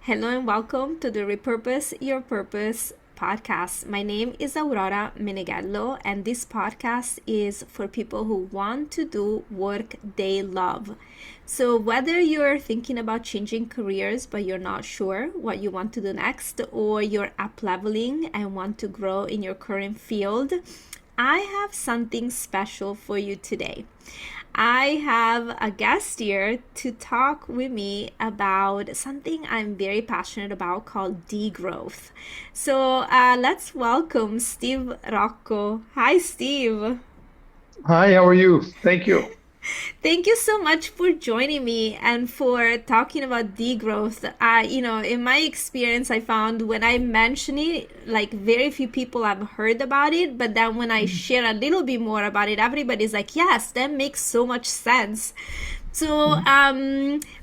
Hello and welcome to the Repurpose Your Purpose podcast. My name is Aurora Menegallo, and this podcast is for people who want to do work they love. So, whether you're thinking about changing careers but you're not sure what you want to do next, or you're up leveling and want to grow in your current field, I have something special for you today. I have a guest here to talk with me about something I'm very passionate about called degrowth. So let's welcome Steve Rocco. Hi, Steve. Hi, how are you? Thank you. Thank you so much for joining me and for talking about degrowth. In my experience, I found when I mention it, like very few people have heard about it. But then when I share a little bit more about it, everybody's like, yes, that makes so much sense. So,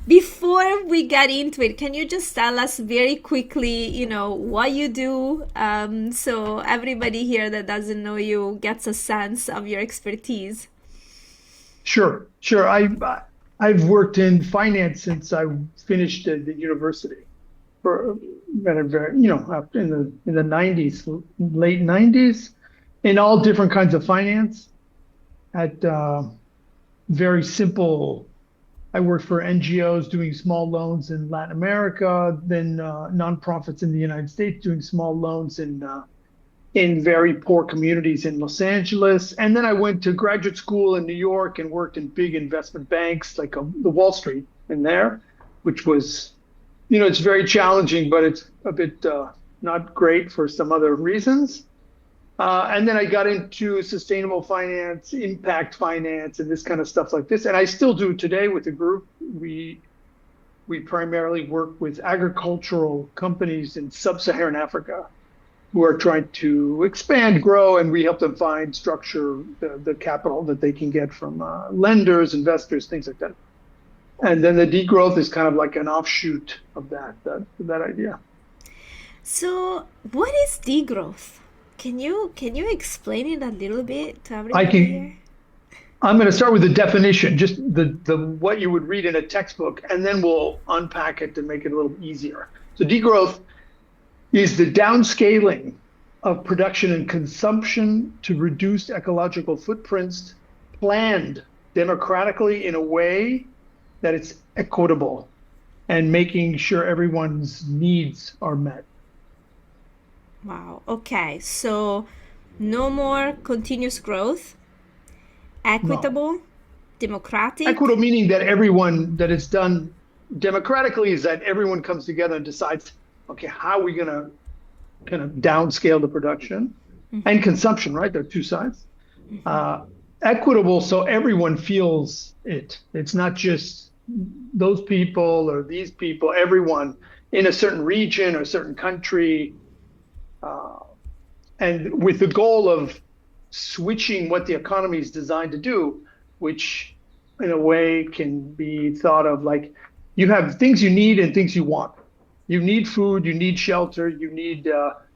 before we get into it, can you just tell us very quickly, what you do, so everybody here that doesn't know you gets a sense of your expertise? Sure. I've worked in finance since I finished at the university for been a very, up in the 90s, late 90s, in all different kinds of finance at very simple. I worked for NGOs doing small loans in Latin America, then nonprofits in the United States doing small loans in very poor communities in Los Angeles. And then I went to graduate school in New York and worked in big investment banks like the Wall Street in there, which was, it's very challenging, but it's a bit not great for some other reasons. And then I got into sustainable finance, impact finance, and this kind of stuff like this. And I still do today with the group. We primarily work with agricultural companies in sub-Saharan Africa who are trying to expand, grow, and we help them find structure, the capital that they can get from lenders, investors, things like that. And then the degrowth is kind of like an offshoot of that idea. So, what is degrowth? Can you explain it a little bit to I everybody can. here? I'm going to start with the definition, just the what you would read in a textbook, and then we'll unpack it to make it a little easier. So degrowth is the downscaling of production and consumption to reduce ecological footprints, planned democratically in a way that it's equitable and making sure everyone's needs are met. Wow. Okay. So, no more continuous growth, No. equitable, democratic. Equitable meaning that that it's done democratically is that everyone comes together and decides, okay, how are we going to kind of downscale the production and Hmm. consumption, right? There are two sides. Hmm. Uh, Equitable, so everyone feels it. It's not just those people or these people, everyone in a certain region or a certain country, uh, and with the goal of switching what the economy is designed to do, which in a way can be thought of like you have things you need and things you want. You need food, you need shelter, you need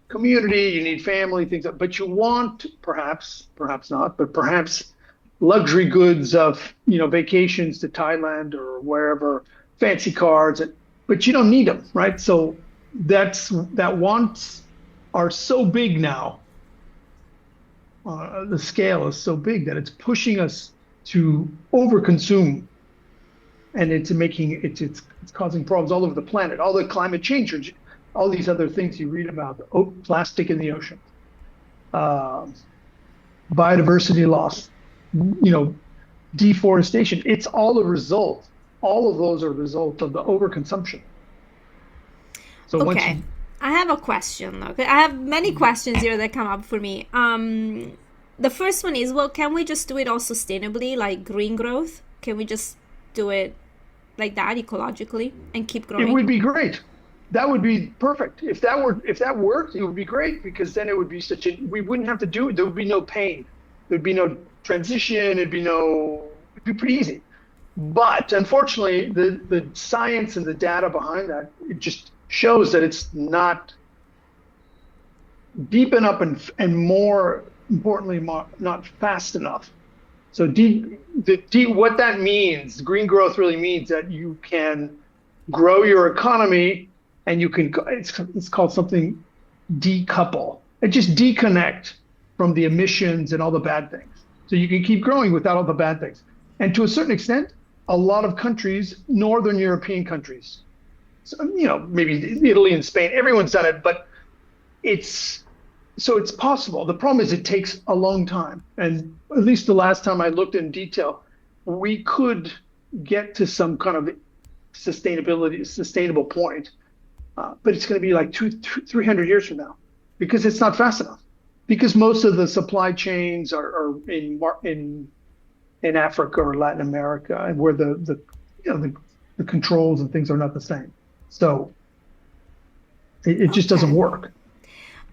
community, you need family, things, but you want perhaps not, but perhaps luxury goods of, vacations to Thailand or wherever, fancy cars, but you don't need them, right? So that wants are so big now. The scale is so big that it's pushing us to overconsume, and it's causing problems all over the planet. All the climate change, all these other things you read about, plastic in the ocean, uh, biodiversity loss, you know, deforestation. It's all a result. All of those are a result of the overconsumption. So once Okay. you, I have a question. Okay. I have many questions here that come up for me. The first one is, well, can we just do it all sustainably, like green growth? Can we just do it like that ecologically and keep it growing? would be great. That would be perfect. If that worked, it would be great because then it would be we wouldn't have to do it. There would be no pain. There'd be no transition. It'd be pretty easy. But unfortunately, the science and the data behind that, it just shows that it's not deep enough and more importantly, not fast enough. So what that means, green growth really means that you can grow your economy and it's called something decouple. And just deconnect from the emissions and all the bad things. So you can keep growing without all the bad things. And to a certain extent, a lot of countries, Northern European countries, so, maybe Italy and Spain, everyone's done it, but it's possible. The problem is it takes a long time. And at least the last time I looked in detail, we could get to some kind of sustainable point. But it's going to be like 300 years from now because it's not fast enough. Because most of the supply chains are in Africa or Latin America, and where the controls and things are not the same. So it just doesn't work.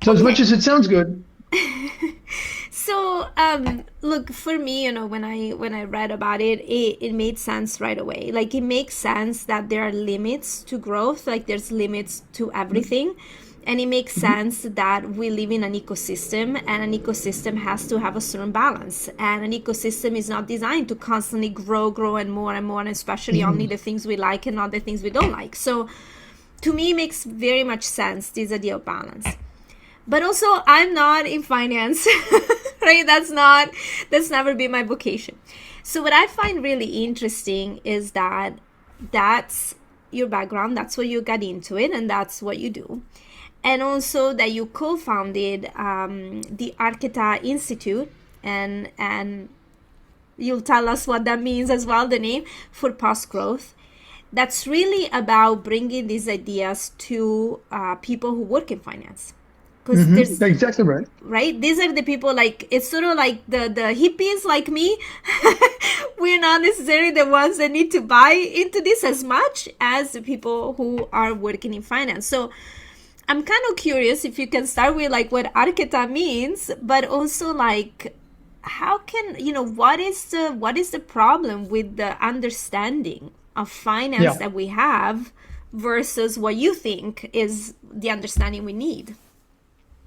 So as much as it sounds good. So look, for me, when I read about it, it made sense right away. Like, it makes sense that there are limits to growth, like there's limits to everything. And it makes sense that we live in an ecosystem, and an ecosystem has to have a certain balance. And an ecosystem is not designed to constantly grow and more, and especially only the things we like and not the things we don't like. So to me, it makes very much sense, this idea of balance. But also, I'm not in finance, right? That's never been my vocation. So what I find really interesting is that that's your background, that's what you got into it, and that's what you do. And also that you co-founded the Arketa Institute, and you'll tell us what that means as well, the name, for post-growth. That's really about bringing these ideas to people who work in finance. Because exactly right. Right? These are the people, like, it's sort of like the hippies like me. We're not necessarily the ones that need to buy into this as much as the people who are working in finance. So I'm kind of curious if you can start with like what Arketa means, but also like how can, what is the problem with the understanding of finance that we have versus what you think is the understanding we need?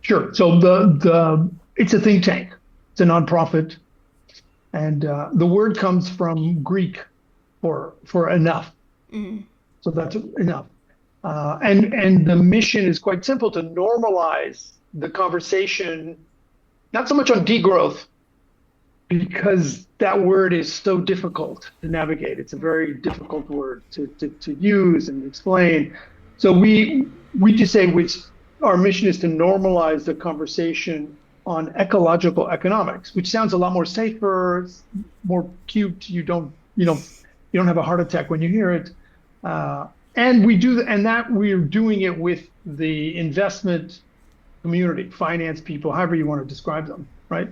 Sure. So it's a think tank. It's a nonprofit, and the word comes from Greek for enough. So that's enough. And the mission is quite simple: to normalize the conversation, not so much on degrowth, because that word is so difficult to navigate. It's a very difficult word to use and explain. So we just say our mission is to normalize the conversation on ecological economics, which sounds a lot more safer, more cute. You don't have a heart attack when you hear it. And we're doing it with the investment community, finance people, however you want to describe them, right?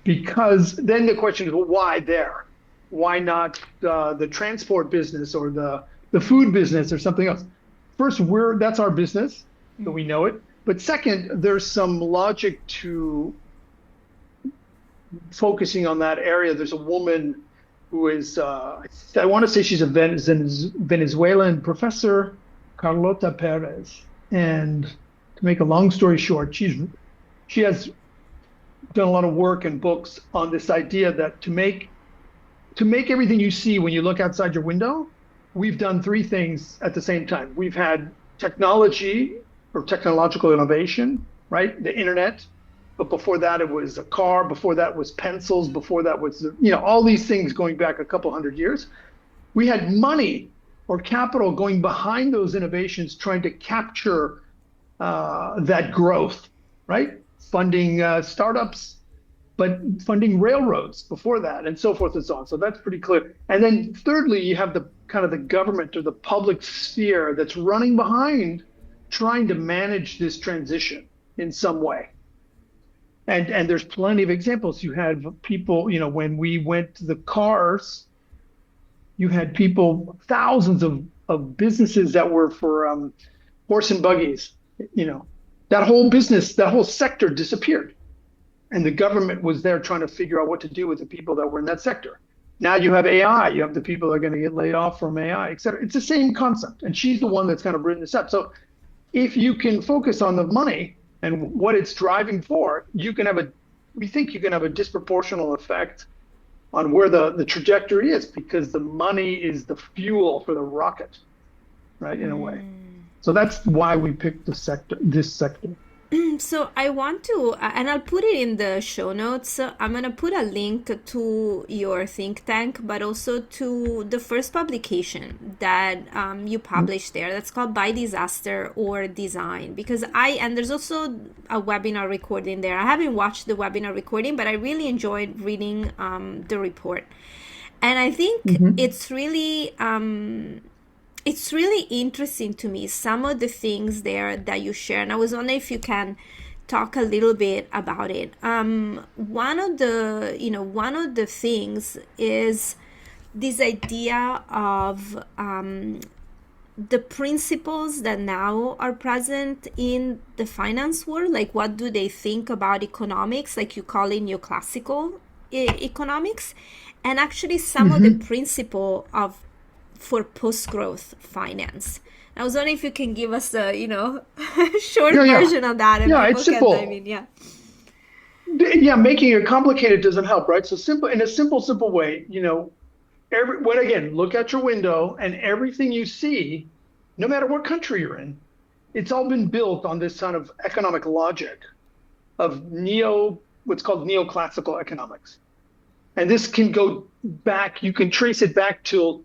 Because then the question is, well, why there? Why not the transport business or the food business or something else? First, that's our business, so we know it. But second, there's some logic to focusing on that area. There's a woman who is, I want to say she's a Venezuelan professor, Carlota Perez. And to make a long story short, she has done a lot of work and books on this idea that to make everything you see when you look outside your window, we've done three things at the same time. We've had technology or technological innovation, right? The internet. But before that, it was a car. Before that was pencils. Before that was, all these things going back a couple hundred years. We had money or capital going behind those innovations, trying to capture that growth, right? Funding startups, but funding railroads before that, and so forth and so on. So that's pretty clear. And then thirdly, you have the kind of the government or the public sphere that's running behind, trying to manage this transition in some way. And there's plenty of examples. You had people, when we went to the cars, you had people, thousands of businesses that were for horse and buggies. That whole business, that whole sector disappeared. And the government was there trying to figure out what to do with the people that were in that sector. Now you have AI, you have the people that are going to get laid off from AI, et cetera. It's the same concept. And she's the one that's kind of written this up. So if you can focus on the money and what it's driving for, we think you can have a disproportional effect on where the trajectory is, because the money is the fuel for the rocket, right, in a way. So that's why we picked this sector. So I want to, and I'll put it in the show notes. I'm going to put a link to your think tank, but also to the first publication that you published there. That's called By Disaster or Design. And there's also a webinar recording there. I haven't watched the webinar recording, but I really enjoyed reading the report. And I think it's really interesting to me, some of the things there that you share. And I was wondering if you can talk a little bit about it. One of the things is this idea of the principles that now are present in the finance world. Like, what do they think about economics? Like you call it neoclassical economics. And actually some of the principle for post-growth finance. I was wondering if you can give us a, short version of that. And yeah, it's simple. Yeah, making it complicated doesn't help, right? So simple, in a simple way, look out your window, and everything you see, no matter what country you're in, it's all been built on this kind of economic logic of what's called neoclassical economics. And this can go back, you can trace it back to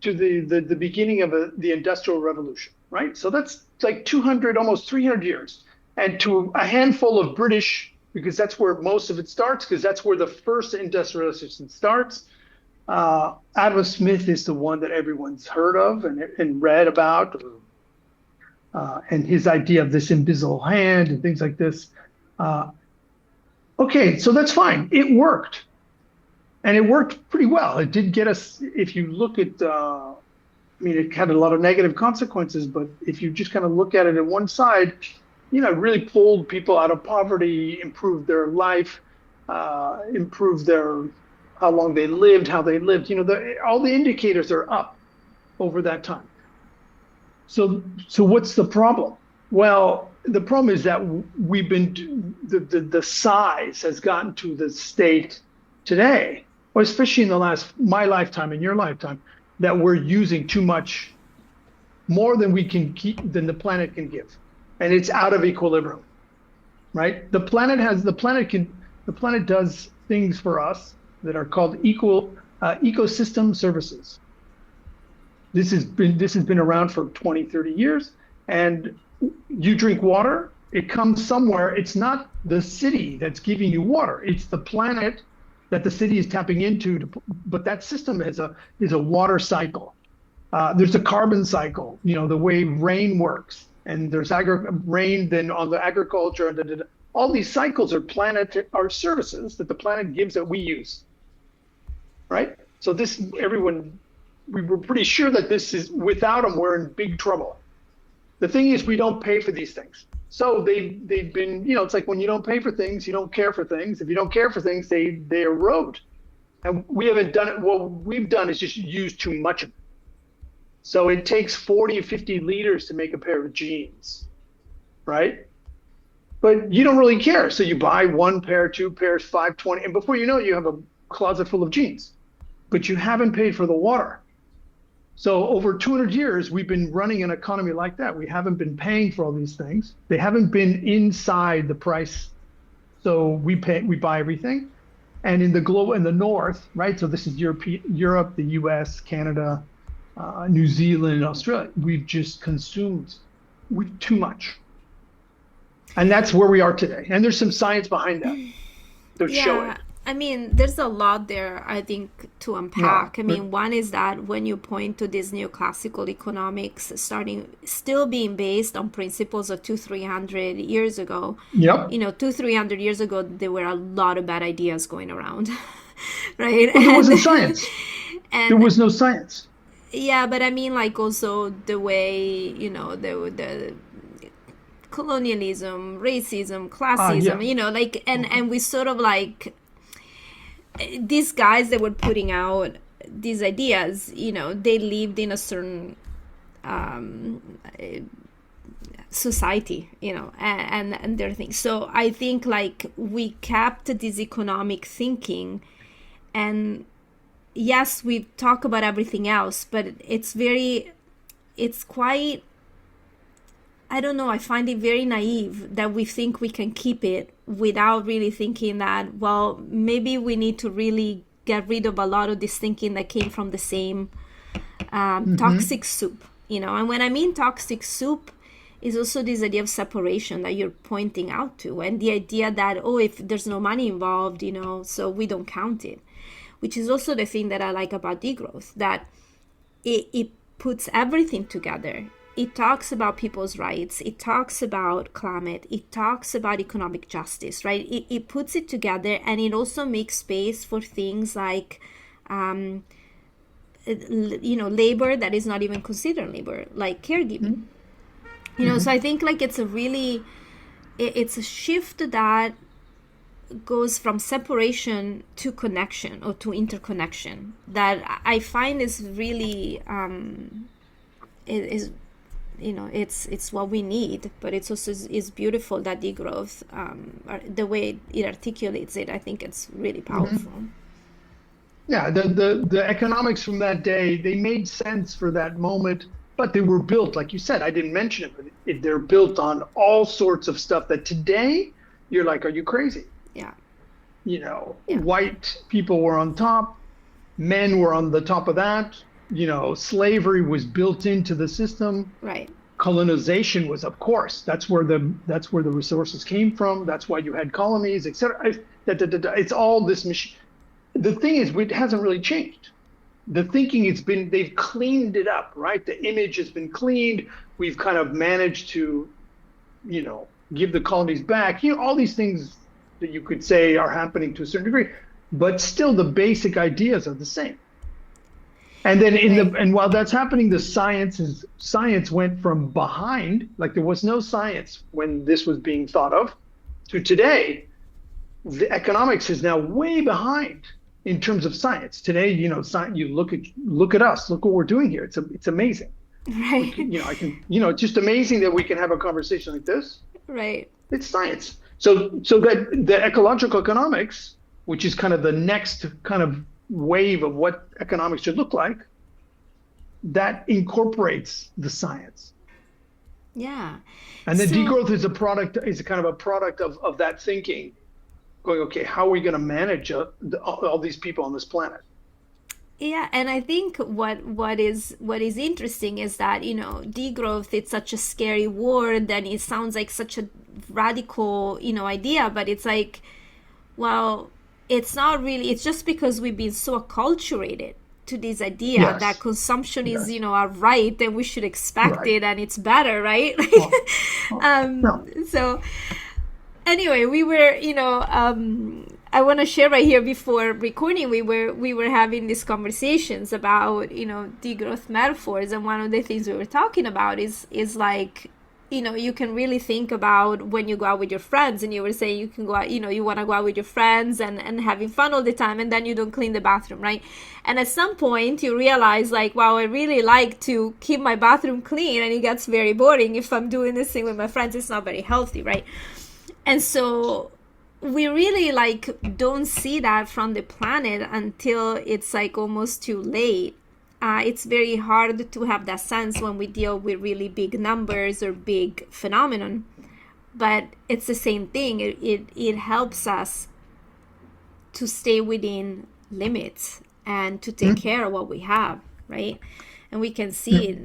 the beginning of the Industrial Revolution, right? So that's like 200, almost 300 years. And to a handful of British, because that's where most of it starts, because that's where the first industrialization starts. Adam Smith is the one that everyone's heard of and read about, and his idea of this invisible hand and things like this. Okay, so that's fine. It worked. And it worked pretty well. It did get us, if you look at, it had a lot of negative consequences, but if you just kind of look at it at one side, it really pulled people out of poverty, improved their life, improved how long they lived, how they lived. All the indicators are up over that time. So what's the problem? Well, the problem is that the size has gotten to the state today, or especially in my lifetime and your lifetime, that we're using too much, more than we can keep, than the planet can give, and it's out of equilibrium, right? The planet does things for us that are called ecosystem services. This has been around for 20, 30 years, and you drink water, it comes somewhere. It's not the city that's giving you water, it's the planet that the city is tapping into, but that system is a water cycle. There's a carbon cycle, the way rain works, and there's rain, then on the agriculture, all these cycles are services that the planet gives that we use, right? So we were pretty sure that this is, without them, we're in big trouble. The thing is, we don't pay for these things. So they've been, it's like when you don't pay for things, you don't care for things. If you don't care for things, they erode. And we haven't done it. What we've done is just use too much of it. So it takes 40 or 50 liters to make a pair of jeans, right? But you don't really care. So you buy 1 pair, 2 pairs, 5, 20, and before you know it, you have a closet full of jeans. But you haven't paid for the water. So over 200 years, we've been running an economy like that. We haven't been paying for all these things. They haven't been inside the price. So we buy everything. And in the north, right? So this is Europe, the US, Canada, New Zealand, Australia. We've just consumed too much. And that's where we are today. And there's some science behind that to show it. There's a lot there, I think, to unpack. One is that when you point to this neoclassical economics still being based on principles of 200-300 years ago. Yep. 200-300 years ago, there were a lot of bad ideas going around, right? Well, there wasn't science. There was no science. Yeah, but also the way, the colonialism, racism, classism, and we sort of these guys that were putting out these ideas, they lived in a certain society, and their things. So I think we kept this economic thinking, and yes, we talk about everything else, but it's quite I don't know, I find it very naive that we think we can keep it without really thinking that, well, maybe we need to really get rid of a lot of this thinking that came from the same toxic soup, And when I mean toxic soup, is also this idea of separation that you're pointing out to, and the idea that, oh, if there's no money involved, so we don't count it, which is also the thing that I like about degrowth, that it puts everything together. It talks about people's rights. It talks about climate. It talks about economic justice, right? It puts it together, and it also makes space for things like, labor that is not even considered labor, like caregiving. So I think like it's a shift that goes from separation to connection or to interconnection that I find is really it's what we need, but it's also is beautiful that degrowth, the way it articulates it, I think it's really powerful. Yeah, the economics from that day, they made sense for that moment, but they were built, like you said, I didn't mention it, but they're built on all sorts of stuff that today you're like, are you crazy? Yeah. White people were on top, men were on the top of that. Slavery was built into the system. Right. Colonization was, of course, that's where the resources came from. That's why you had colonies, etc. It's all this machine. The thing is, it hasn't really changed. The thinking they've cleaned it up, right? The image has been cleaned. We've kind of managed to, give the colonies back. All these things that you could say are happening to a certain degree, but still the basic ideas are the same. And then and while that's happening, the science went from behind, like there was no science when this was being thought of, to today, the economics is now way behind in terms of science. Today, you look at us, look what we're doing here. It's amazing. Right. It's just amazing that we can have a conversation like this. Right. It's science. So that the ecological economics, which is kind of the next kind of wave of what economics should look like, that incorporates the science. Yeah. And the degrowth is kind of a product of that thinking, going, okay, how are we going to manage all these people on this planet? Yeah, and I think what is interesting is that, degrowth, it's such a scary word and it sounds like such a radical, idea, but it's like, well, it's not really, it's just because we've been so acculturated to this idea that consumption is, a right and we should expect it and it's better, right? So anyway, we were, I want to share right here before recording, we were having these conversations about, degrowth metaphors. And one of the things we were talking about is like, you can really think about when you go out with your friends, and you were saying you can go out, you want to go out with your friends and having fun all the time, and then you don't clean the bathroom, right? And at some point you realize like, wow, I really like to keep my bathroom clean, and it gets very boring if I'm doing this thing with my friends. It's not very healthy, right? And so we really like don't see that from the planet until it's like almost too late. It's very hard to have that sense when we deal with really big numbers or big phenomenon, but it's the same thing. It helps us to stay within limits and to take care of what we have, right? And we can see it.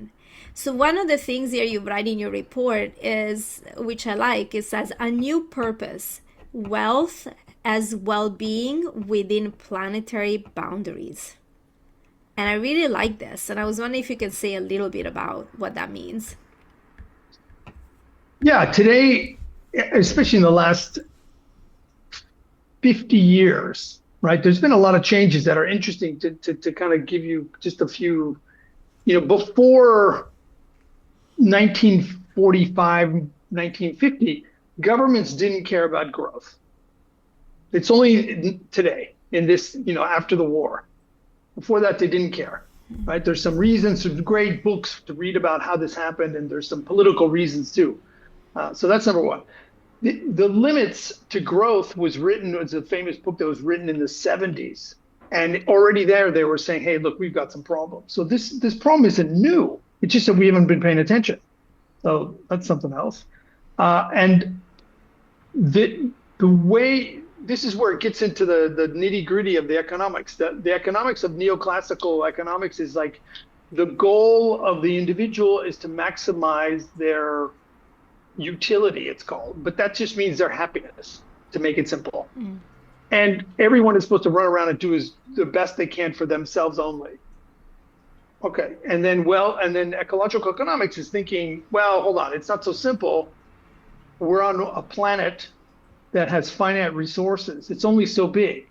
So one of the things here you write in your report is, which I like, it says a new purpose, wealth as well-being within planetary boundaries. And I really like this. And I was wondering if you can say a little bit about what that means. Yeah, today, especially in the last 50 years, right, there's been a lot of changes that are interesting to kind of give you just a few, before 1945, 1950, governments didn't care about growth. It's only today, in this, after the war. Before that, they didn't care, right? There's some reasons, some great books to read about how this happened, and there's some political reasons too. So that's number one. The limits to growth was written, it was a famous book that was written in the 70s. And already there, they were saying, hey, look, we've got some problems. So this problem isn't new. It's just that we haven't been paying attention. So that's something else. And the way this is where it gets into the nitty gritty of the economics. The economics of neoclassical economics is like the goal of the individual is to maximize their utility, it's called, but that just means their happiness, to make it simple. Mm. And everyone is supposed to run around and do the best they can for themselves only. Okay. And then ecological economics is thinking, well, hold on, it's not so simple. We're on a planet that has finite resources. It's only so big,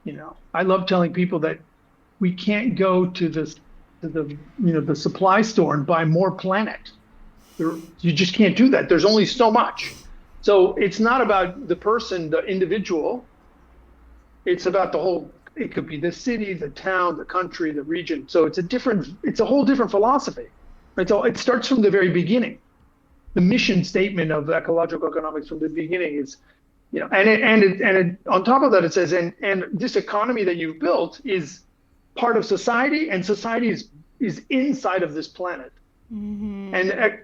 I love telling people that we can't go to the supply store and buy more planet. You just can't do that. There's only so much. So it's not about the person, the individual. It's about the whole. It could be the city, the town, the country, the region. So it's a whole different philosophy. Right? So it starts from the very beginning. The mission statement of ecological economics from the beginning is, and on top of that it says, and this economy that you've built is part of society, and society is inside of this planet. Mm-hmm.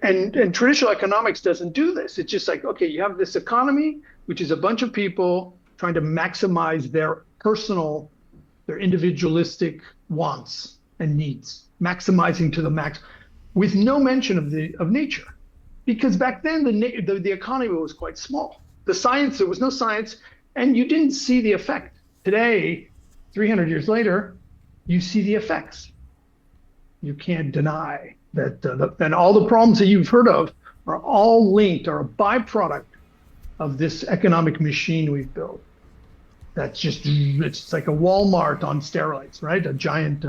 And traditional economics doesn't do this. It's just like, okay, you have this economy, which is a bunch of people trying to maximize their individualistic wants and needs, maximizing to the max, with no mention of nature, because back then the economy was quite small. There was no science, and you didn't see the effect. Today, 300 years later, you see the effects. You can't deny that, and all the problems that you've heard of are all linked, are a byproduct of this economic machine we've built. It's like a Walmart on steroids, right? A giant.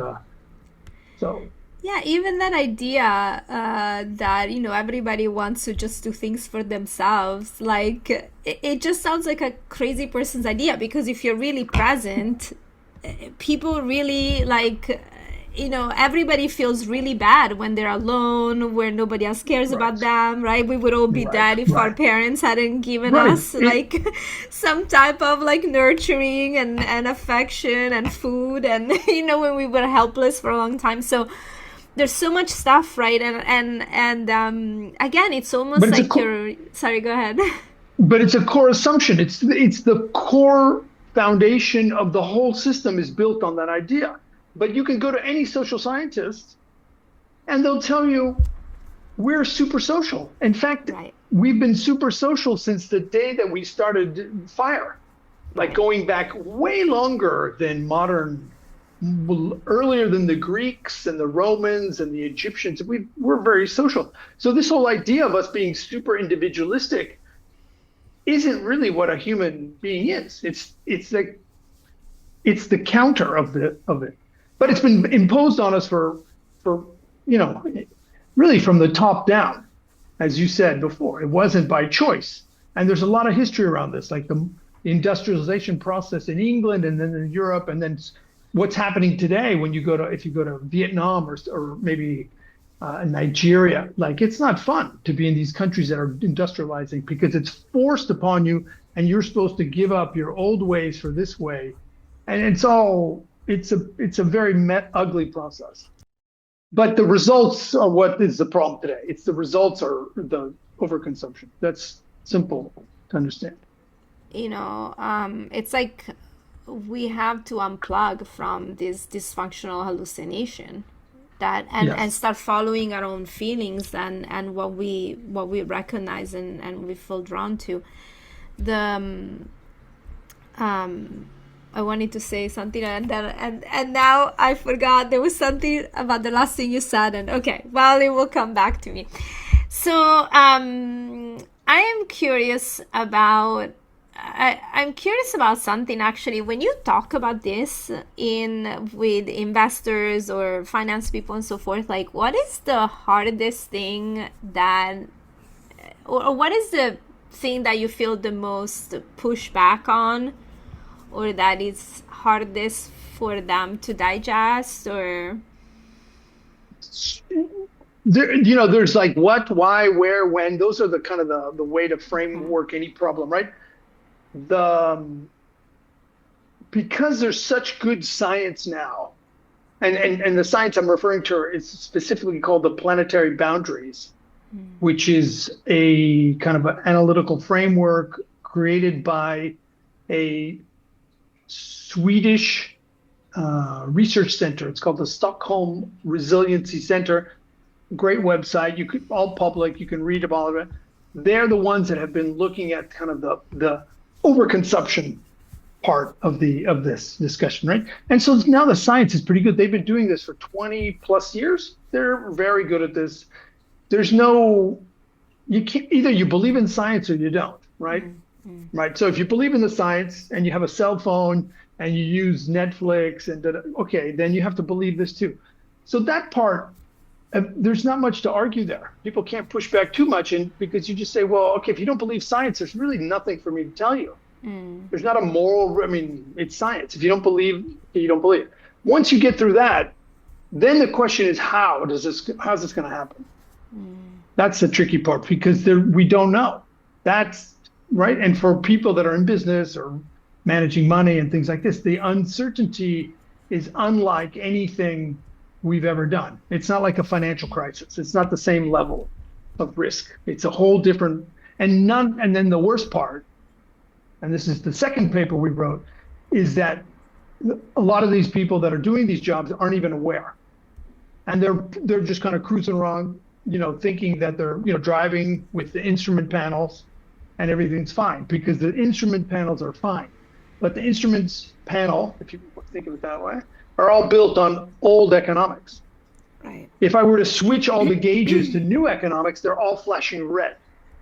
Yeah, even that idea that, everybody wants to just do things for themselves, like, it just sounds like a crazy person's idea, because if you're really present, people really, like, everybody feels really bad when they're alone, where nobody else cares about them, right? We would all be dead if our parents hadn't given us like some type of like nurturing and affection and food, and when we were helpless for a long time. So there's so much stuff, right? And again, it's almost like you're sorry, go ahead. But it's a core assumption. It's the core foundation of the whole system is built on that idea. But you can go to any social scientist and they'll tell you we're super social. In fact, we've been super social since the day that we started fire, like going back way longer than earlier than the Greeks and the Romans and the Egyptians. We're very social. So this whole idea of us being super individualistic isn't really what a human being is. It's the counter of it. But it's been imposed on us for really from the top down, as you said before. It wasn't by choice. And there's a lot of history around this, like the industrialization process in England and then in Europe, and then what's happening today if you go to Vietnam or maybe Nigeria. Like, it's not fun to be in these countries that are industrializing, because it's forced upon you, and you're supposed to give up your old ways for this way, and it's a very ugly process. But the results are what is the problem today. The results are the overconsumption. That's simple to understand. It's like we have to unplug from this dysfunctional hallucination and start following our own feelings and what we recognize and we feel drawn to. I wanted to say something and now I forgot. There was something about the last thing you said, and okay, well, it will come back to me. So I am curious about something, actually. When you talk about this with investors or finance people and so forth, like, what is the hardest thing or what is the thing that you feel the most pushback on, or that is hardest for them to digest? Or there's like what, why, where, when. Those are the kind of the way to framework any problem, right? Because there's such good science now, and the science I'm referring to is specifically called the planetary boundaries. which is a kind of an analytical framework created by a Swedish research center. It's called the Stockholm Resiliency Center. Great website. You could all public. You can read about it. They're the ones that have been looking at kind of the overconsumption part of this discussion, right? And so now the science is pretty good. They've been doing this for 20 plus years. They're very good at this. There's no, you can't, either you believe in science or you don't, right? Right. So if you believe in the science and you have a cell phone and you use Netflix and okay, then you have to believe this too. So that part, there's not much to argue there. People can't push back too much, and because you just say, well, okay, if you don't believe science, there's really nothing for me to tell you. There's not a moral, I mean, it's science. If you don't believe, you don't believe. Once you get through that, then the question is how's this going to happen? That's the tricky part, because we don't know. That's right. And for people that are in business or managing money and things like this, the uncertainty is unlike anything we've ever done. It's not like a financial crisis. It's not the same level of risk. It's a whole different, and then the worst part, and this is the second paper we wrote, is that a lot of these people that are doing these jobs aren't even aware. And they're just kind of cruising around, thinking that they're, driving with the instrument panels and everything's fine, because the instrument panels are fine. But the instruments panel, if you think of it that way, are all built on old economics. Right. If I were to switch all the gauges to new economics, they're all flashing red,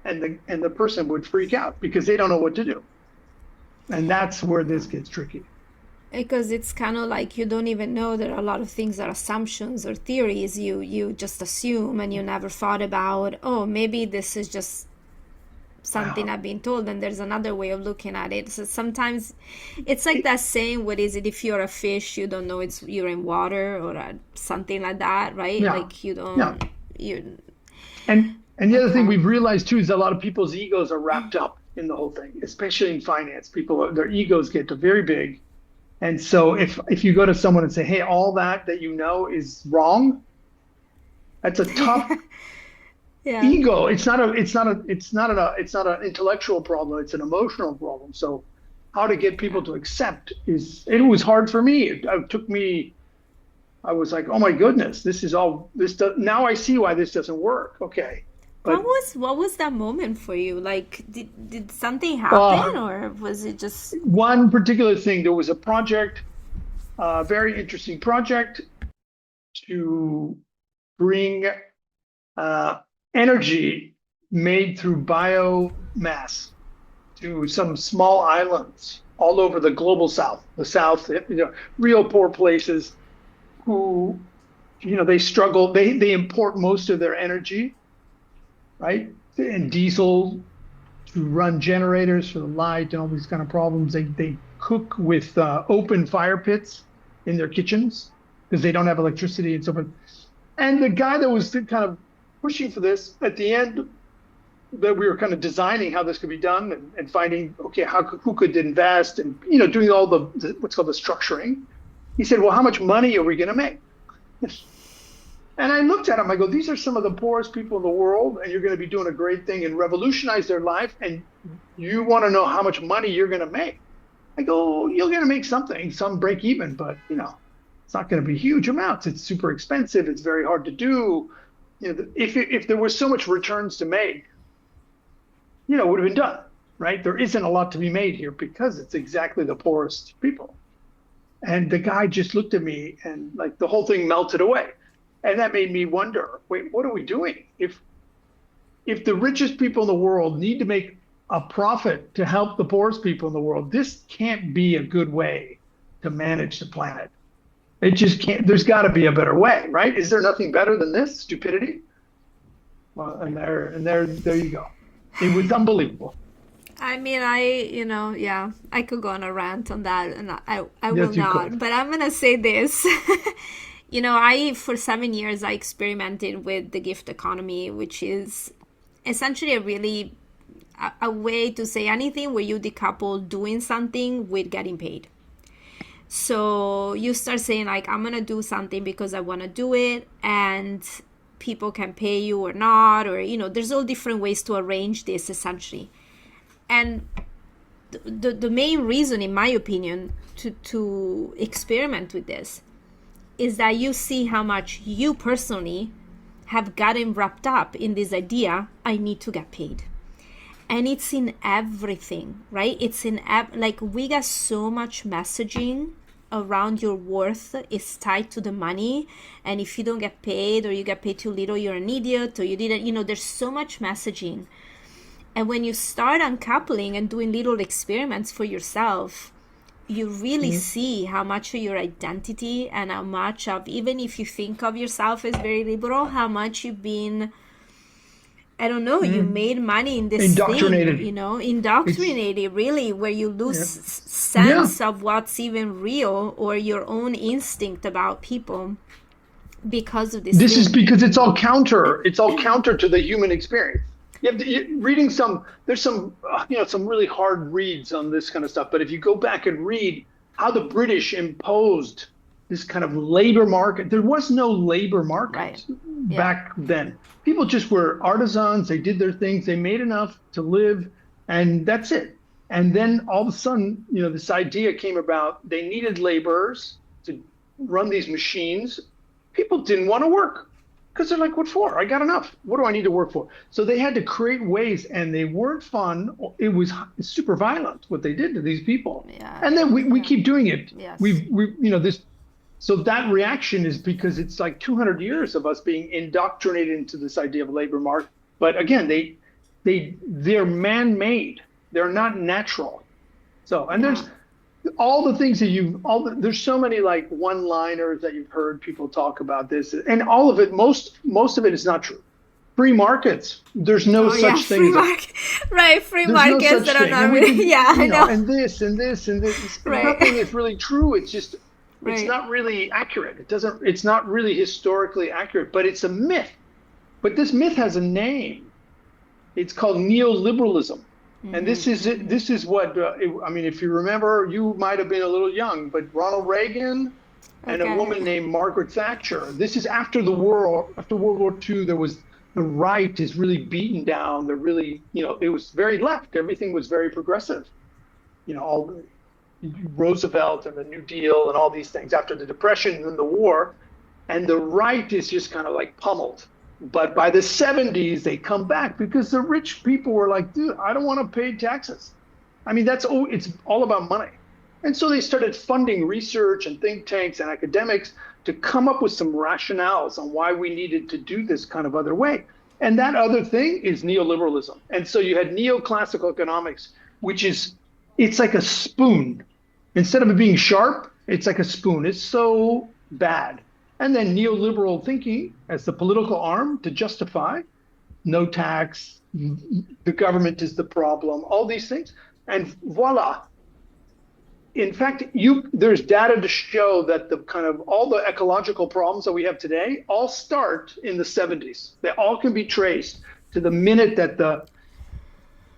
and the person would freak out because they don't know what to do. And that's where this gets tricky. Because it's kind of like you don't even know that a lot of things are assumptions or theories. You just assume, and you never thought about, oh, maybe this is just something I've been told, and there's another way of looking at it. So sometimes it's like that saying, what is it, if you're a fish, you don't know you're in water, or something like that, right? Yeah. Like you don't and the other thing we've realized too is a lot of people's egos are wrapped up in the whole thing, especially in finance. People, their egos get very big. And so if you go to someone and say, hey, all that you know is wrong, that's a tough ego. It's not an intellectual problem. It's an emotional problem. So how to get people to accept it was hard for me. It took me, I was like, oh my goodness, now I see why this doesn't work. Okay. But what was that moment for you? Like, did something happen, or was it just one particular thing? There was a project, a very interesting project, to bring energy made through biomass to some small islands all over the global south. The south, real poor places who, they struggle. They import most of their energy, right? And diesel to run generators for the light and all these kind of problems. They cook with open fire pits in their kitchens because they don't have electricity and so forth. And the guy that was kind of pushing for this, at the end, that we were kind of designing how this could be done and finding, okay, who could invest and, doing all the what's called the structuring. He said, well, how much money are we going to make? And I looked at him, I go, these are some of the poorest people in the world, and you're going to be doing a great thing and revolutionize their life, and you want to know how much money you're going to make. I go, you're going to make something, some break even, but, it's not going to be huge amounts. It's super expensive. It's very hard to do. If there was so much returns to make, it would have been done, right? There isn't a lot to be made here because it's exactly the poorest people. And the guy just looked at me and like the whole thing melted away. And that made me wonder, wait, what are we doing? If the richest people in the world need to make a profit to help the poorest people in the world, this can't be a good way to manage the planet. It just can't. There's got to be a better way, right? Is there nothing better than this stupidity? Well, and there you go. It was unbelievable. I mean, I could go on a rant on that, and I will not. But I'm gonna say this. For 7 years, I experimented with the gift economy, which is essentially a way to say anything where you decouple doing something with getting paid. So you start saying, like, I'm going to do something because I want to do it. And people can pay you or not, or there's all different ways to arrange this essentially. And the main reason, in my opinion, to experiment with this is that you see how much you personally have gotten wrapped up in this idea, I need to get paid. And it's in everything, right? It's in like we got so much messaging around your worth is tied to the money, and if you don't get paid or you get paid too little, you're an idiot, or you didn't, there's so much messaging. And when you start uncoupling and doing little experiments for yourself, you really see how much of your identity and how much of, even if you think of yourself as very liberal, how much you've been, I don't know, you made money in this indoctrinated thing, indoctrinated, really, where you lose sense of what's even real or your own instinct about people because of this. This is because it's all counter to the human experience. There's some really hard reads on this kind of stuff. But if you go back and read how the British imposed this kind of labor market, there was no labor market back then. People just were artisans. They did their things. They made enough to live, and that's it. And then all of a sudden, this idea came about. They needed laborers to run these machines. People didn't want to work. Because they're like, what for? I got enough. What do I need to work for? So they had to create ways, and they weren't fun. It was super violent what they did to these people. Yeah. And then we keep doing it. Yes. So that reaction is because it's like 200 years of us being indoctrinated into this idea of labor market. But again, they're man-made. They're not natural. So, and there's all the things that there's so many like one-liners that you've heard people talk about this, and all of it, most of it is not true. Free markets, there's no such thing. Free markets that are not really, I know. And this. Right. Nothing is really true. It's just, it's not really accurate. It's not really historically accurate, but it's a myth. But this myth has a name. It's called neoliberalism. And this is what, if you remember, you might have been a little young, but Ronald Reagan and a woman named Margaret Thatcher, this is after World War II, there was, the right is really beaten down. They're really, it was very left. Everything was very progressive. All Roosevelt and the New Deal and all these things after the Depression and the war. And the right is just kind of like pummeled. But by the 70s, they come back because the rich people were like, dude, I don't want to pay taxes. It's all about money. And so they started funding research and think tanks and academics to come up with some rationales on why we needed to do this kind of other way. And that other thing is neoliberalism. And so you had neoclassical economics, it's like a spoon. Instead of it being sharp, it's like a spoon. It's so bad. And then neoliberal thinking as the political arm to justify no tax, the government is the problem, all these things. And voila. In fact, there's data to show that all the ecological problems that we have today all start in the 70s. They all can be traced to the minute that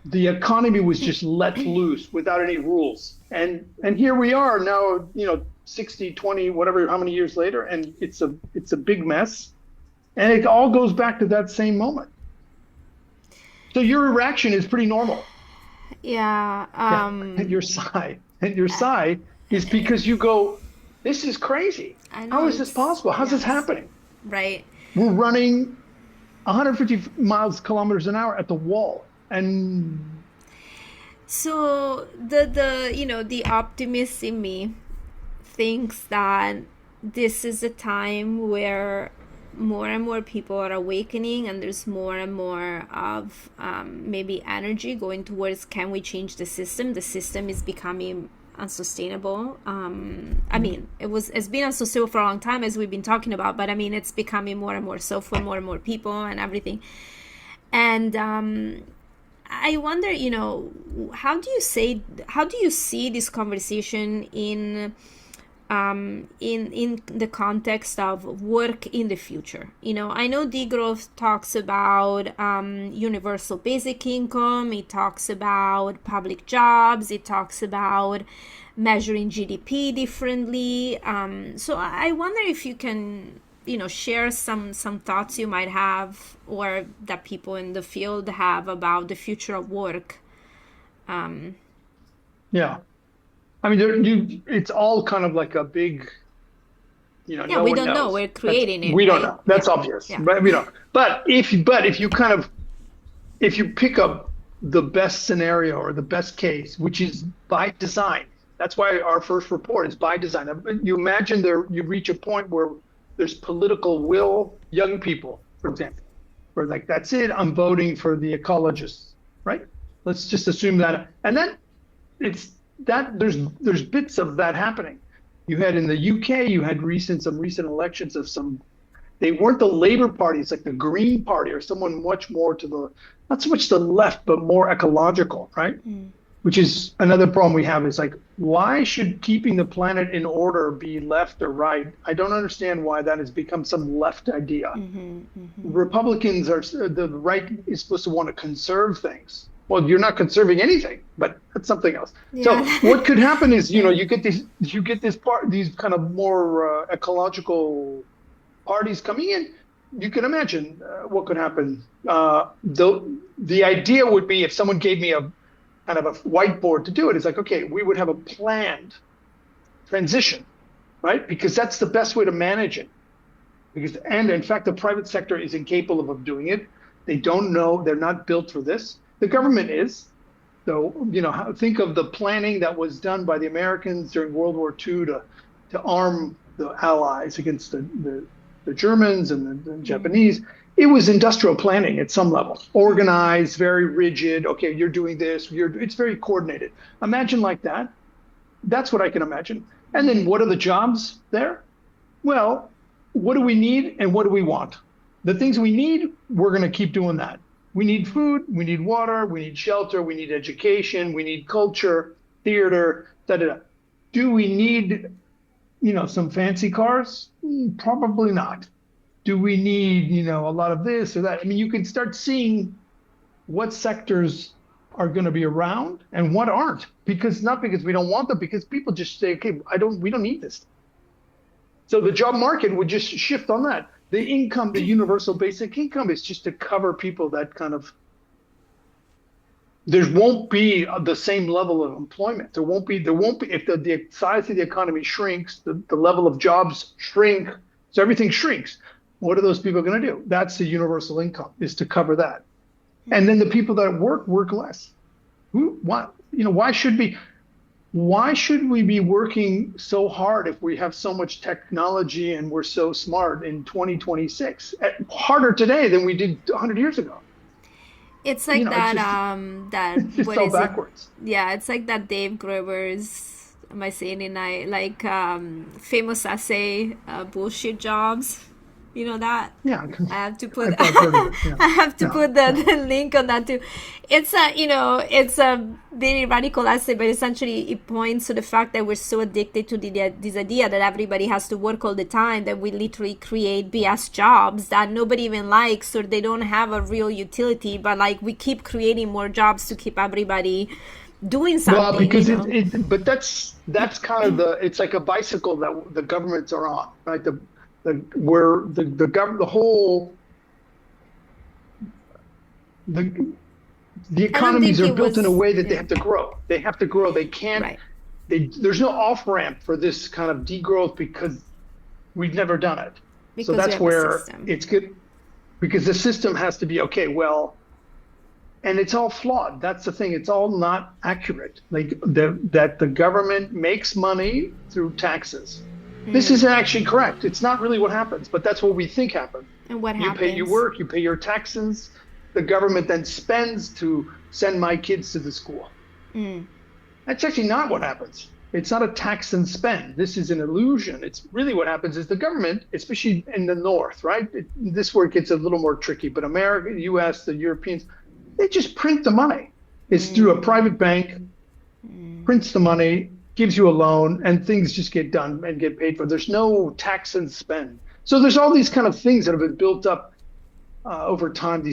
the economy was just let loose without any rules. And here we are now, 60, 20, whatever, how many years later, and it's a big mess. And it all goes back to that same moment. So your reaction is pretty normal. Yeah. And your sigh is because you go, this is crazy. I know, how is this possible? How's this happening? Right. We're running 150 kilometers an hour at the wall. And so the optimist in me thinks that this is a time where more and more people are awakening, and there's more and more of maybe energy going towards, can we change the system? The system is becoming unsustainable. It's been unsustainable for a long time, as we've been talking about, but it's becoming more and more so for more and more people and everything. And I wonder, how do you see this conversation in the context of work in the future? I know Degrowth talks about universal basic income. It talks about public jobs. It talks about measuring GDP differently. So I wonder if you can share some thoughts you might have, or that people in the field have, about the future of work. Yeah. I mean, it's all kind of like a big, Yeah, no we one don't know. knows. We're creating it, We don't right? know. That's Yeah. obvious, Yeah. right? We don't. But if you pick up the best scenario or the best case, which is by design, that's why our first report is by design. You imagine you reach a point where there's political will, young people, for example, where like, that's it, I'm voting for the ecologists, right? Let's just assume that. And then it's that there's bits of that happening. You had in the UK, you had some recent elections of they weren't the Labour Party, it's like the Green Party or someone much more to the, not so much the left, but more ecological, right? Which is another problem we have, is like, why should keeping the planet in order be left or right? I don't understand why that has become some left idea. Republicans the right is supposed to want to conserve things. Well, you're not conserving anything, but that's something else. Yeah. So what could happen is, you get these kind of more ecological parties coming in. You can imagine what could happen. The idea would be, if someone gave me a kind of a whiteboard to do it, it's like, okay, we would have a planned transition, right? Because that's the best way to manage it. And in fact, the private sector is incapable of doing it. They don't know. They're not built for this. The government is. So, think of the planning that was done by the Americans during World War II to arm the Allies against the Germans and the Japanese. It was industrial planning at some level, organized, very rigid. Okay, you're doing this. It's very coordinated. Imagine like that. That's what I can imagine. And then what are the jobs there? Well, what do we need and what do we want? The things we need, we're going to keep doing that. We need food, we need water, we need shelter, we need education, we need culture, theater, da-da-da. Do we need, some fancy cars? Probably not. Do we need, a lot of this or that? I mean, you can start seeing what sectors are going to be around and what aren't, not because we don't want them, because people just say, okay, we don't need this. So the job market would just shift on that. The income, the universal basic income, is just to cover people that kind of, there won't be the same level of employment. There won't be, if the size of the economy shrinks, the level of jobs shrink, so everything shrinks. What are those people going to do? That's the universal income, is to cover that. And then the people that work less. Why should we be working so hard if we have so much technology and we're so smart in 2026? Harder today than we did 100 years ago. It's like it just what fell is backwards. it? Yeah, it's like that Dave Graeber's, am I saying it right? Famous essay, Bullshit Jobs. You know that? Yeah. I have to put I've heard of it, yeah. I have to put the link on that too. It's a very radical essay, but essentially it points to the fact that we're so addicted to this idea that everybody has to work all the time, that we literally create BS jobs that nobody even likes, or they don't have a real utility, but like we keep creating more jobs to keep everybody doing something. Well, because but that's kind of it's like a bicycle that the governments are on, right? The economies are built in a way that they have to grow. They have to grow. They can't. Right. There's no off ramp for this kind of degrowth because we've never done it. Because so that's where it's good, because the system has to be okay. Well, and it's all flawed. That's the thing. It's all not accurate. Like that the government makes money through taxes. This isn't actually correct. It's not really what happens, but that's what we think happens. And what happens? You work, you pay your taxes. The government then spends to send my kids to the school. That's actually not what happens. It's not a tax and spend. This is an illusion. It's really what happens is the government, especially in the North, right? This is where it gets a little more tricky, but America, US, the Europeans, they just print the money. It's through a private bank, prints the money, gives you a loan, and things just get done and get paid for. There's no tax and spend. So there's all these kind of things that have been built up over time.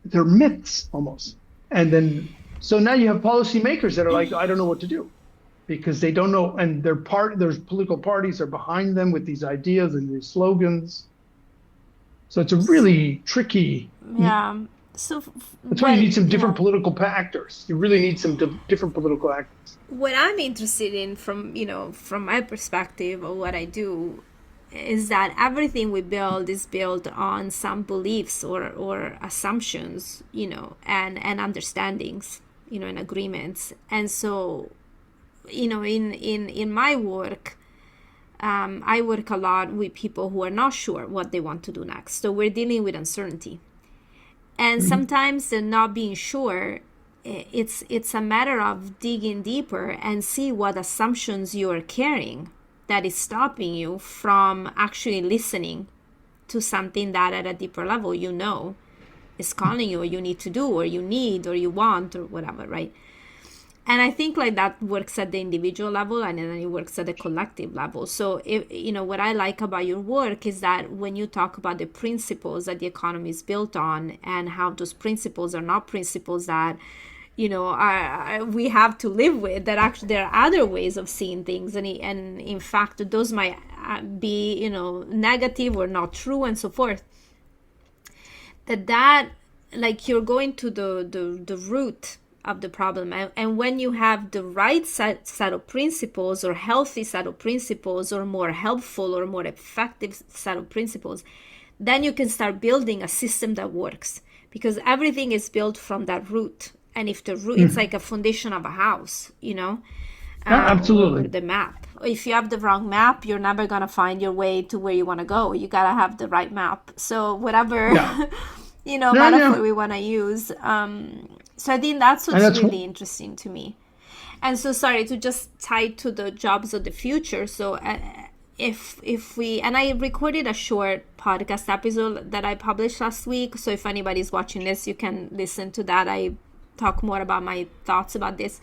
They're myths almost. And then, so now you have policymakers that are like, I don't know what to do, because they don't know, and there's political parties are behind them with these ideas and these slogans. So it's a really tricky. Yeah. So That's why you need some different yeah. political actors. You really need some different political actors. What I'm interested in from, from my perspective or what I do is that everything we build is built on some beliefs or assumptions, and understandings, and agreements. And so, in my work, I work a lot with people who are not sure what they want to do next. So we're dealing with uncertainty. And Mhm. sometimes the not being sure, it's a matter of digging deeper and see what assumptions you are carrying that is stopping you from actually listening to something that at a deeper level is calling you, or you need to do, or you need, or you want, or whatever, right? And I think like that works at the individual level, and then it works at the collective level. So if, what I like about your work is that when you talk about the principles that the economy is built on, and how those principles are not principles that we have to live with, that actually there are other ways of seeing things, and in fact those might be negative or not true, and so forth, that like you're going to the root of the problem. And when you have the right set of principles, or healthy set of principles, or more helpful or more effective set of principles, then you can start building a system that works, because everything is built from that root. And if the root, it's Mhm. like a foundation of a house, Yeah, or absolutely. the map. If you have the wrong map, you're never going to find your way to where you want to go. You got to have the right map. So whatever Yeah. Yeah, metaphor yeah. we want to use. So I think that's And what's really interesting to me. And so, sorry, to just tie to the jobs of the future. So if we, and I recorded a short podcast episode that I published last week, so if anybody's watching this, you can listen to that. I talk more about my thoughts about this.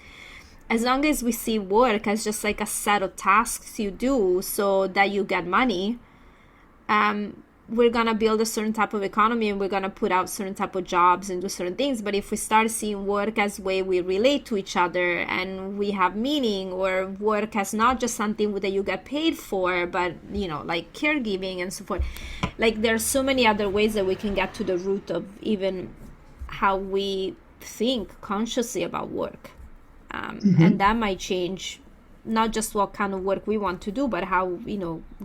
As long as we see work as just like a set of tasks you do so that you get money, we're going to build a certain type of economy, and we're going to put out certain type of jobs and do certain things. But if we start seeing work as way we relate to each other, and we have meaning, or work as not just something that you get paid for, but like caregiving and so forth, like there's so many other ways that we can get to the root of even how we think consciously about work. And Mhm. that might change not just what kind of work we want to do, but how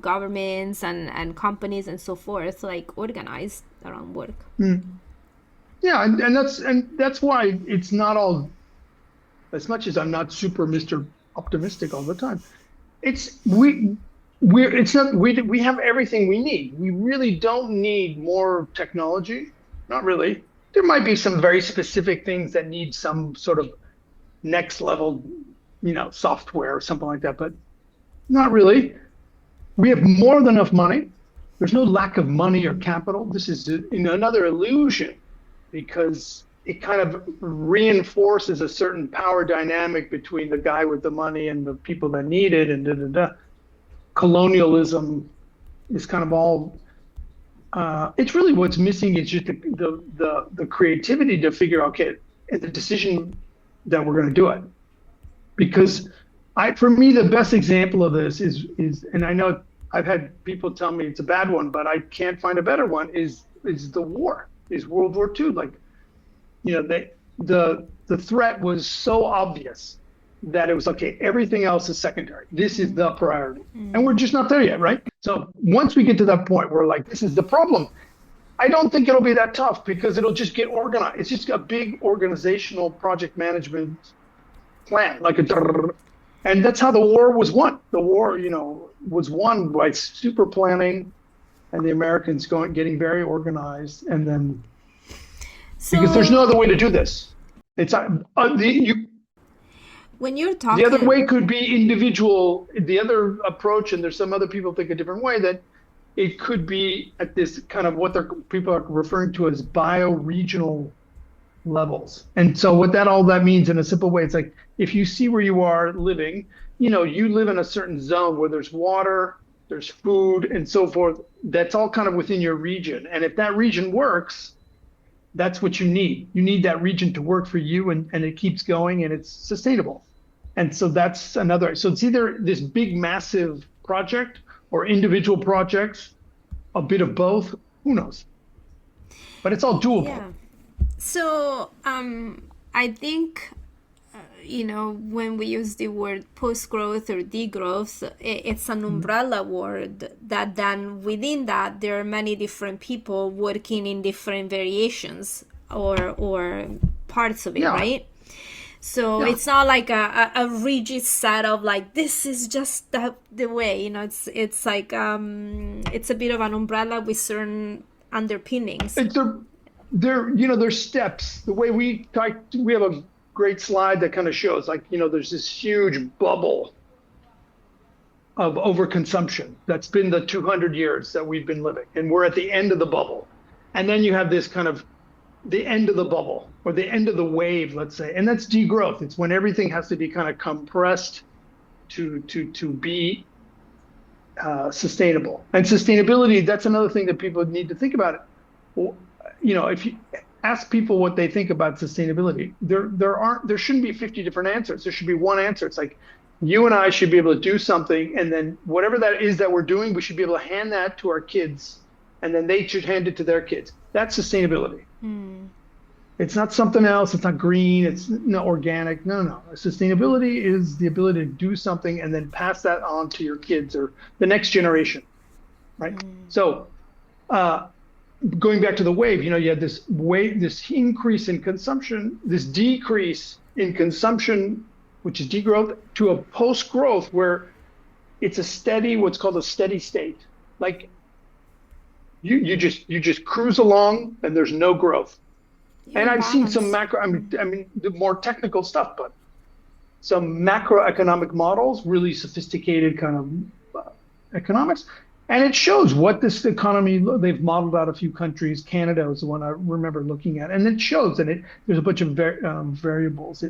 governments and companies and so forth like organize around work. Mm. Yeah, and that's why it's not all, as much as I'm not super Mr. Optimistic all the time. It's we're it's not we have everything we need. We really don't need more technology. Not really. There might be some very specific things that need some sort of next level, software or something like that, but not really. We have more than enough money. There's no lack of money or capital. This is another illusion, because it kind of reinforces a certain power dynamic between the guy with the money and the people that need it, and da da da. Colonialism is kind of all. It's really what's missing is just the creativity to figure out, okay, and the decision that we're going to do it. Because for me, the best example of this is, and I know I've had people tell me it's a bad one, but I can't find a better one. Is the war? Is World War II? Like, the threat was so obvious that it was okay. Everything else is secondary. This is the priority, and we're just not there yet, right? So once we get to that point, we're like, this is the problem. I don't think it'll be that tough, because it'll just get organized. It's just a big organizational project management plan, and that's how the war was won. The war, was won by super planning, and the Americans getting very organized, and then because there's So no other way to do this. It's when you're the other talking, way could be individual. The other approach, and there's some other people think a different way, that it could be at this kind of what people are referring to as bioregional levels. And so what all that means in a simple way, it's like if you see where you are living, you live in a certain zone where there's water, there's food, and so forth. That's all kind of within your region. And if that region works, that's what you need. You need that region to work for you, and it keeps going, and it's sustainable. And so that's another. So it's either this big, massive project or individual projects, a bit of both. Who knows? but it's all doable. Yeah. So, I think, when we use the word post-growth or degrowth, it's an umbrella word that then within that there are many different people working in different variations or parts of it, Yeah, right? So yeah. it's not like a rigid set of like this is just the way, it's like it's a bit of an umbrella with certain underpinnings. It's a, there's steps. The way we have a great slide that kind of shows, like, there's this huge bubble of overconsumption that's been the 200 years that we've been living, and we're at the end of the bubble. And then you have this kind of the end of the bubble or the end of the wave, let's say, and that's degrowth. It's when everything has to be kind of compressed to be sustainable. And sustainability, that's another thing that people need to think about. If you ask people what they think about sustainability, there shouldn't be 50 different answers. There should be one answer. It's like you and I should be able to do something, and then whatever that is that we're doing, we should be able to hand that to our kids, and then they should hand it to their kids. That's sustainability. It's not something else. It's not green. It's not organic. No. Sustainability is the ability to do something and then pass that on to your kids or the next generation, right? So, going back to the wave, you had this wave, this increase in consumption, this decrease in consumption, which is degrowth, to a post-growth where it's a steady, what's called a steady state. Like you just cruise along and there's no growth. And I've seen some macro, I mean, the more technical stuff, but some macroeconomic models, really sophisticated kind of economics. And it shows what this economy, they've modeled out a few countries. Canada is the one I remember looking at. And it shows that there's a bunch of variables,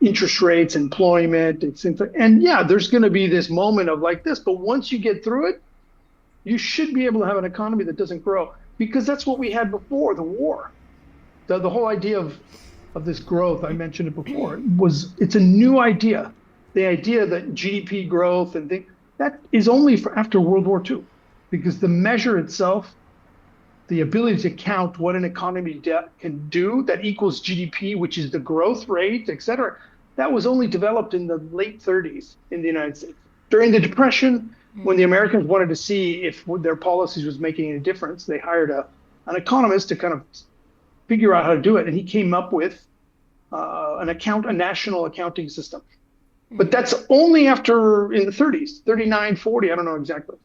interest rates, employment. And yeah, there's going to be this moment of like this. But once you get through it, you should be able to have an economy that doesn't grow. Because that's what we had before the war. The whole idea of this growth, I mentioned it before, it's a new idea. The idea that GDP growth and things, that is only for after World War II. Because the measure itself, the ability to count what an economy can do that equals GDP, which is the growth rate, et cetera, that was only developed in the late 30s in the United States. During the Depression, when the Americans wanted to see if their policies was making any difference, they hired an economist to kind of figure out how to do it. And he came up with a national accounting system. But that's only after in the 30s, 39, 40, I don't know exactly.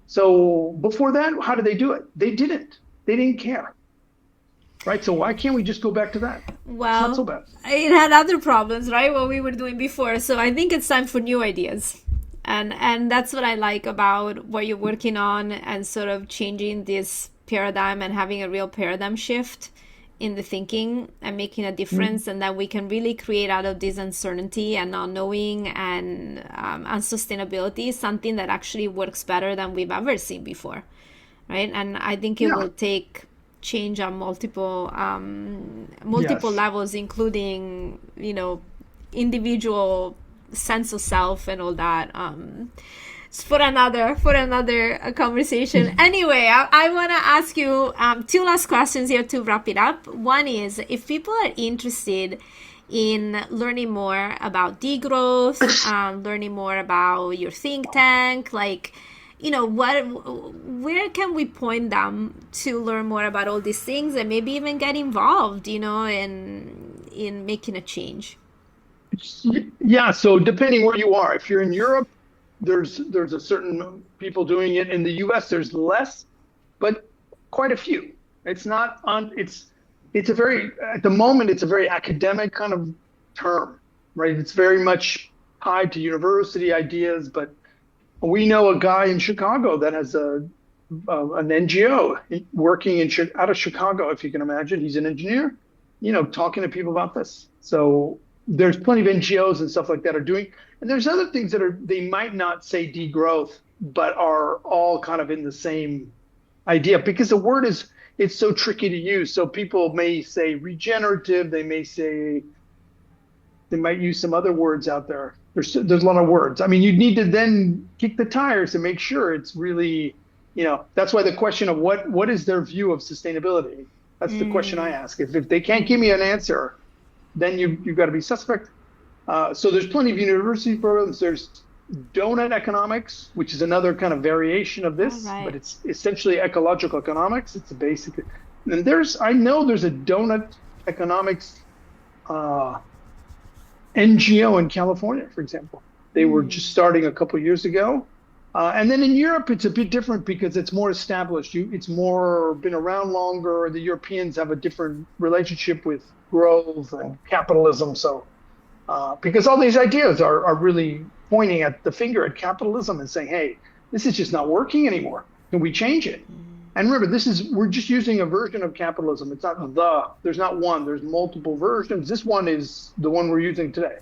So before that, how did they do it? They didn't. They didn't care. Right? So why can't we just go back to that? Well, it's not so bad. It had other problems, right? What we were doing before. So I think it's time for new ideas. And that's what I like about what you're working on and sort of changing this paradigm and having a real paradigm shift in the thinking and making a difference, and that we can really create out of this uncertainty and not knowing and unsustainability something that actually works better than we've ever seen before, right? And I think it will take change on multiple levels, including individual sense of self and all that. For another conversation. Anyway, I want to ask you two last questions here to wrap it up. One is, if people are interested in learning more about degrowth, learning more about your think tank, like, where can we point them to learn more about all these things and maybe even get involved, in making a change? Yeah, so depending where you are, if you're in Europe, there's a certain people doing it. In the US, there's less, but quite a few. It's not on. It's a very, at the moment, it's a very academic kind of term, right? It's very much tied to university ideas. But we know a guy in Chicago that has an NGO working out of Chicago, if you can imagine. He's an engineer, talking to people about this. So there's plenty of NGOs and stuff like that are doing. And there's other things that they might not say degrowth, but are all kind of in the same idea, because the word it's so tricky to use. So people may say regenerative, they might use some other words out there. There's a lot of words. I mean, you need to then kick the tires to make sure it's really That's why the question of what is their view of sustainability? That's the question I ask. If they can't give me an answer, then you've got to be suspect. So there's plenty of university programs. There's donut economics, which is another kind of variation of this, but it's essentially ecological economics. It's a basic. And I know there's a donut economics NGO in California, for example. They were just starting a couple of years ago. And then in Europe, it's a bit different because it's more established. It's more been around longer. The Europeans have a different relationship with growth and capitalism. So, because all these ideas are really pointing at the finger at capitalism and saying, hey, this is just not working anymore. Can we change it? And remember, we're just using a version of capitalism. It's not there's not one, there's multiple versions. This one is the one we're using today.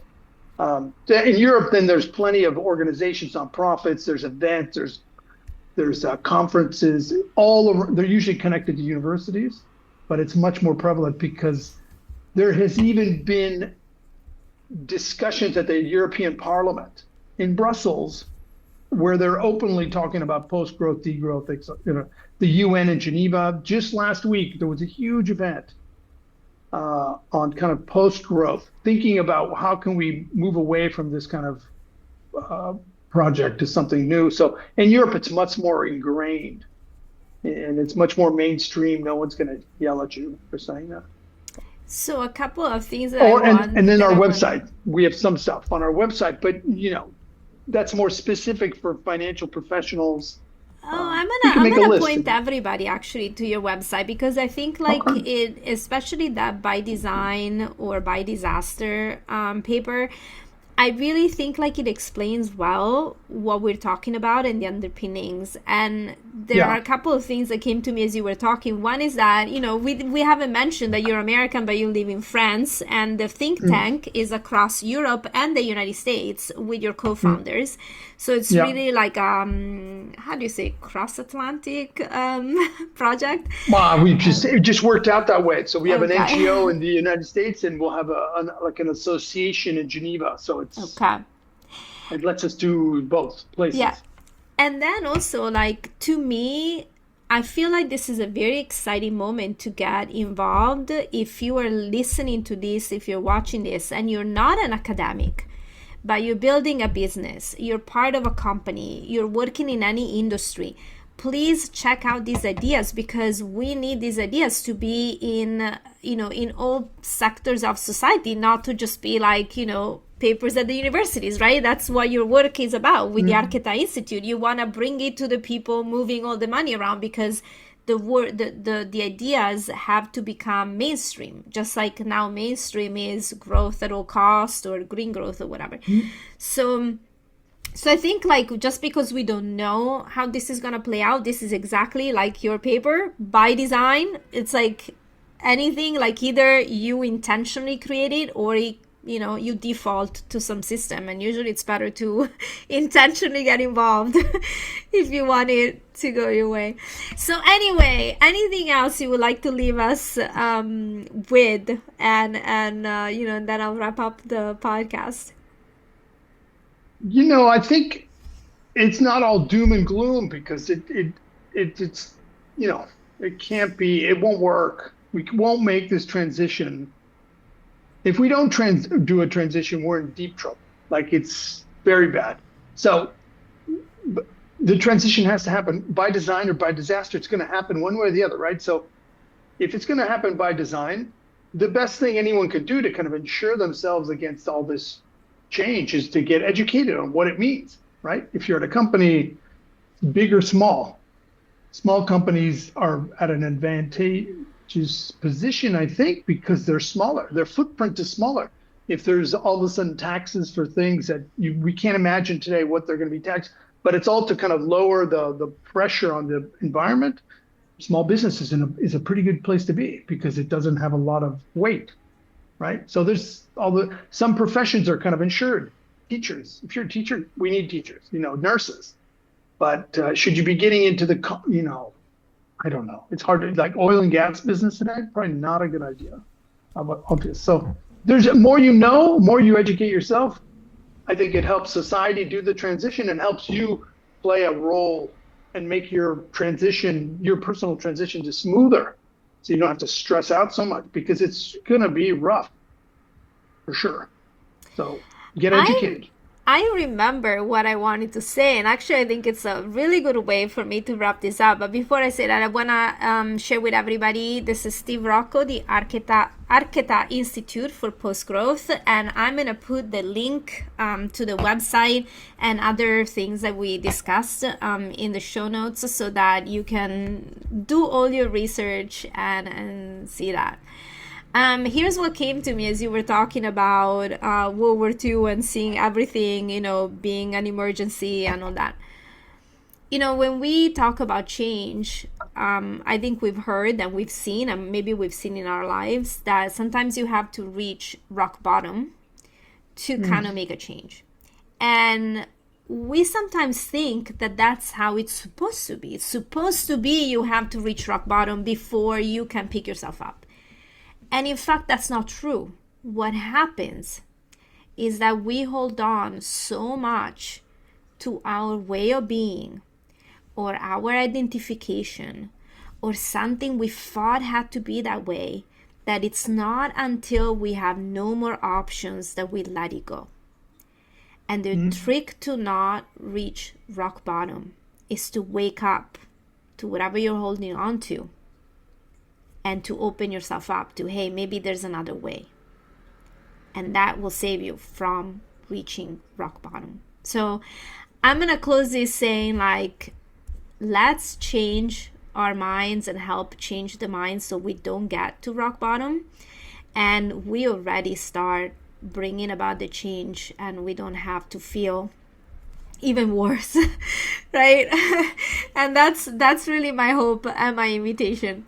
In Europe, then there's plenty of organizations, nonprofits, there's events, there's conferences, they're usually connected to universities, but it's much more prevalent because there has even been discussions at the European Parliament in Brussels where they're openly talking about post-growth, degrowth, the UN in Geneva. Just last week, there was a huge event on kind of post-growth, thinking about how can we move away from this kind of project to something new. So in Europe, it's much more ingrained and it's much more mainstream. No one's going to yell at you for saying that. So a couple of things and then our website, we have some stuff on our website, but that's more specific for financial professionals. I'm gonna point everybody actually to your website because I think it, especially that by design or by disaster paper, I really think it explains well what we're talking about and the underpinnings. And there are a couple of things that came to me as you were talking. One is that, we haven't mentioned that you're American, but you live in France, and the think tank is across Europe and the United States with your co-founders. So it's really how do you say, cross-Atlantic project? Well, it just worked out that way. So we have an NGO in the United States, and we'll have an association in Geneva. So it lets us do both places. Yeah. And then also, to me, I feel like this is a very exciting moment to get involved. If you are listening to this, if you're watching this, and you're not an academic, but you're building a business, you're part of a company, you're working in any industry, please check out these ideas because we need these ideas to be in all sectors of society, not to just be papers at the universities, right? That's what your work is about with the Arketa Institute. You want to bring it to the people moving all the money around because the ideas have to become mainstream, just like now mainstream is growth at all cost or green growth or whatever. So I think just because we don't know how this is going to play out, this is exactly like your paper by design. It's anything, either you intentionally create it or you default to some system, and usually it's better to intentionally get involved if you want it to go your way. So anyway, anything else you would like to leave us with, and then I'll wrap up the podcast. I think it's not all doom and gloom because it's it can't be, it won't work. We won't make this transition. If we don't do a transition, we're in deep trouble. It's very bad. So the transition has to happen by design or by disaster. It's going to happen one way or the other, right? So if it's going to happen by design, the best thing anyone can do to kind of insure themselves against all this change is to get educated on what it means, right? If you're at a company, big or small companies are at an advantageous position, I think, because they're smaller. Their footprint is smaller. If there's all of a sudden taxes for things that we can't imagine today what they're going to be taxed, but it's all to kind of lower the pressure on the environment. Small business is a pretty good place to be because it doesn't have a lot of weight, right? So there's some professions are kind of insured. Teachers, if you're a teacher, we need teachers, nurses. But should you be getting into I don't know. It's hard to oil and gas business today. Probably not a good idea. So there's more more you educate yourself. I think it helps society do the transition and helps you play a role and make your transition, your personal transition, just smoother, so you don't have to stress out so much, because it's going to be rough for sure. So get I educated. I remember what I wanted to say, and actually, I think it's a really good way for me to wrap this up. But before I say that, I want to share with everybody, this is Steve Rocco, the Arketa Institute for Post-Growth, and I'm going to put the link to the website and other things that we discussed in the show notes, so that you can do all your research and see that. Here's what came to me as you were talking about World War II and seeing everything, being an emergency and all that. When we talk about change, I think we've heard and we've seen, and maybe we've seen in our lives, that sometimes you have to reach rock bottom to kind of make a change. And we sometimes think that that's how it's supposed to be. It's supposed to be you have to reach rock bottom before you can pick yourself up. And in fact, that's not true. What happens is that we hold on so much to our way of being, or our identification, or something we thought had to be that way, that it's not until we have no more options that we let it go. And the trick to not reach rock bottom is to wake up to whatever you're holding on to, and to open yourself up to, hey, maybe there's another way. And that will save you from reaching rock bottom. So I'm going to close this saying, let's change our minds and help change the minds so we don't get to rock bottom. And we already start bringing about the change, and we don't have to feel even worse, right? And that's really my hope and my invitation.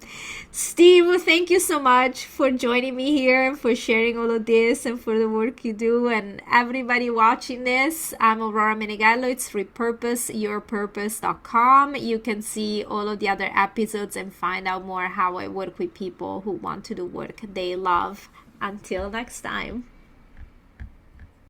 Steve, thank you so much for joining me here, for sharing all of this, and for the work you do. And everybody watching this, I'm Aurora Menegallo. It's repurposeyourpurpose.com. You can see all of the other episodes and find out more how I work with people who want to do work they love. Until next time.